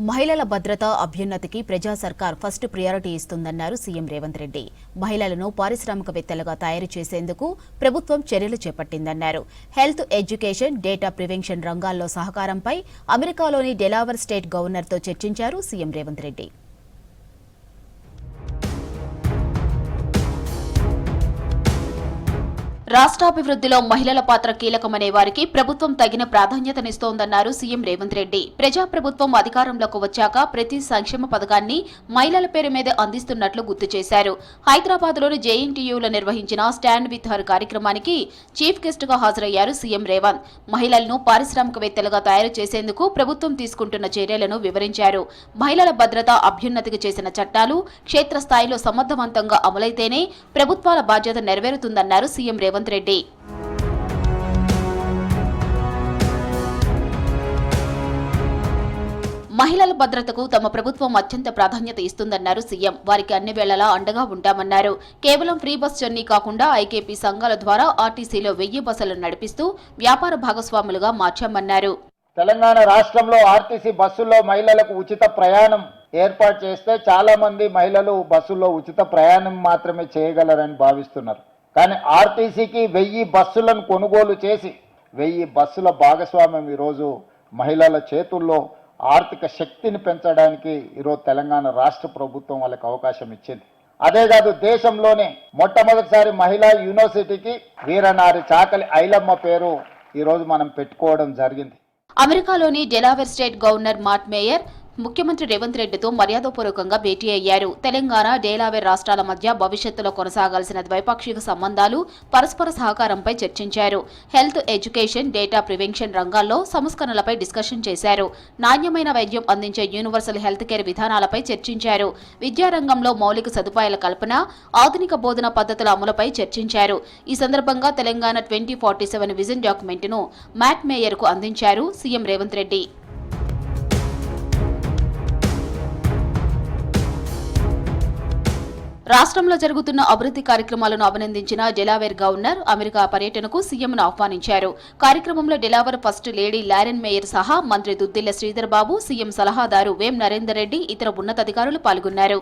మహిళల భద్రత అభ్యున్నతికి ప్రజా సర్కార్ ఫస్ట్ ప్రియారిటీ ఇస్తుందన్నారు సీఎం రేవంత్ రెడ్డి. మహిళలను పారిశ్రామికవేత్తలుగా తయారు చేసేందుకు ప్రభుత్వం చర్యలు చేపట్టిందన్నారు. హెల్త్, ఎడ్యుకేషన్, డేటా ప్రివెన్షన్ రంగాల్లో సహకారంపై అమెరికాలోని డెలావర్ స్టేట్ గవర్నర్తో చర్చించారు సీఎం రేవంత్ రెడ్డి. రాష్ట్రాభివృద్ధిలో మహిళల పాత్ర కీలకమనే వారికి ప్రభుత్వం తగిన ప్రాధాన్యతనిస్తోందన్నారు సీఎం రేవంత్ రెడ్డి. ప్రజాప్రభుత్వం అధికారంలోకి వచ్చాక ప్రతి సంక్షేమ పథకాన్ని మహిళల పేరు మీద అందిస్తున్నట్లు గుర్తు చేశారు. హైదరాబాద్లోని జేఎన్టీయూలో నిర్వహించిన స్టాండ్ విత్ హర్ కార్యక్రమానికి చీఫ్ గెస్ట్ గా హాజరయ్యారు సీఎం రేవంత్. మహిళలను పారిశ్రామికవేత్తలుగా తయారు చేసేందుకు ప్రభుత్వం తీసుకుంటున్న చర్యలను వివరించారు. మహిళల భద్రత అభ్యున్నతికి చేసిన చట్టాలు క్షేత్రస్థాయిలో సమర్థవంతంగా అమలైతేనే ప్రభుత్వాల బాధ్యత నెరవేరుతుందన్నారు సీఎం రేవంత్ రెడ్డి. మహిళల భద్రతకు తమ ప్రభుత్వం అత్యంత ప్రాధాన్యత ఇస్తుందన్నారు సీఎం. వారికి అన్ని వేళలా అండగా ఉంటామన్నారు. కేవలం ఫ్రీ బస్ జర్నీ కాకుండా ఐకేపీ సంఘాల ద్వారా ఆర్టీసీలో 1000 బస్సులను నడిపిస్తూ వ్యాపార భాగస్వాములుగా మార్చామన్నారు. తెలంగాణ రాష్ట్రంలో ఆర్టీసీ బస్సుల్లో మహిళలకు ఉచిత ప్రయాణం ఏర్పాటు చేస్తే చాలా మంది మహిళలు బస్సుల్లో ఉచిత ప్రయాణం మాత్రమే చేయగలరని భావిస్తున్నారు. కానీ ఆర్టీసీకి 1000 బస్సులను కొనుగోలు చేసి 1000 బస్సుల భాగస్వామ్యం ఈరోజు మహిళల చేతుల్లో ఆర్థిక శక్తిని పెంచడానికి ఈరోజు తెలంగాణ రాష్ట్ర ప్రభుత్వం వాళ్ళకి అవకాశం ఇచ్చింది. అదే కాదు, దేశంలోనే మొట్టమొదటిసారి మహిళా యూనివర్సిటీకి వీరనారి చాకలి ఐలమ్మ పేరు ఈరోజు మనం పెట్టుకోవడం జరిగింది. అమెరికాలోని డెలావేర్ స్టేట్ గవర్నర్ మాట్ మేయర్ ముఖ్యమంత్రి రేవంత్ రెడ్డితో మర్యాదపూర్వకంగా భేటీ అయ్యారు. తెలంగాణ, డెలావేర్ రాష్ట్రాల మధ్య భవిష్యత్తులో కొనసాగాల్సిన ద్వైపాక్షిక సంబంధాలు, పరస్పర సహకారంపై చర్చించారు. హెల్త్, ఎడ్యుకేషన్, డేటా ప్రివెన్షన్ రంగాల్లో సంస్కరణలపై డిస్కషన్ చేశారు. నాణ్యమైన వైద్యం అందించే యూనివర్సల్ హెల్త్ కేర్ విధానాలపై చర్చించారు. విద్యారంగంలో మౌలిక సదుపాయాల కల్పన, ఆధునిక బోధన పద్ధతుల అమలుపై చర్చించారు. ఈ సందర్భంగా తెలంగాణ 2047 విజన్ డాక్యుమెంట్ను మాట్ మేయర్కు అందించారు సీఎం రేవంత్ రెడ్డి. రాష్ట్రంలో జరుగుతున్న అభివృద్ధి కార్యక్రమాలను అభినందించిన డెలావేర్ గవర్నర్ అమెరికా పర్యటనకు సీఎంను ఆహ్వానించారు. కార్యక్రమంలో Delaware first lady Lauren mayor సహా మంత్రి దుద్దిళ్ల శ్రీధర్ బాబు, సీఎం సలహాదారు వేం నరేందర్ రెడ్డి, ఇతర ఉన్నతాధికారులు పాల్గొన్నారు.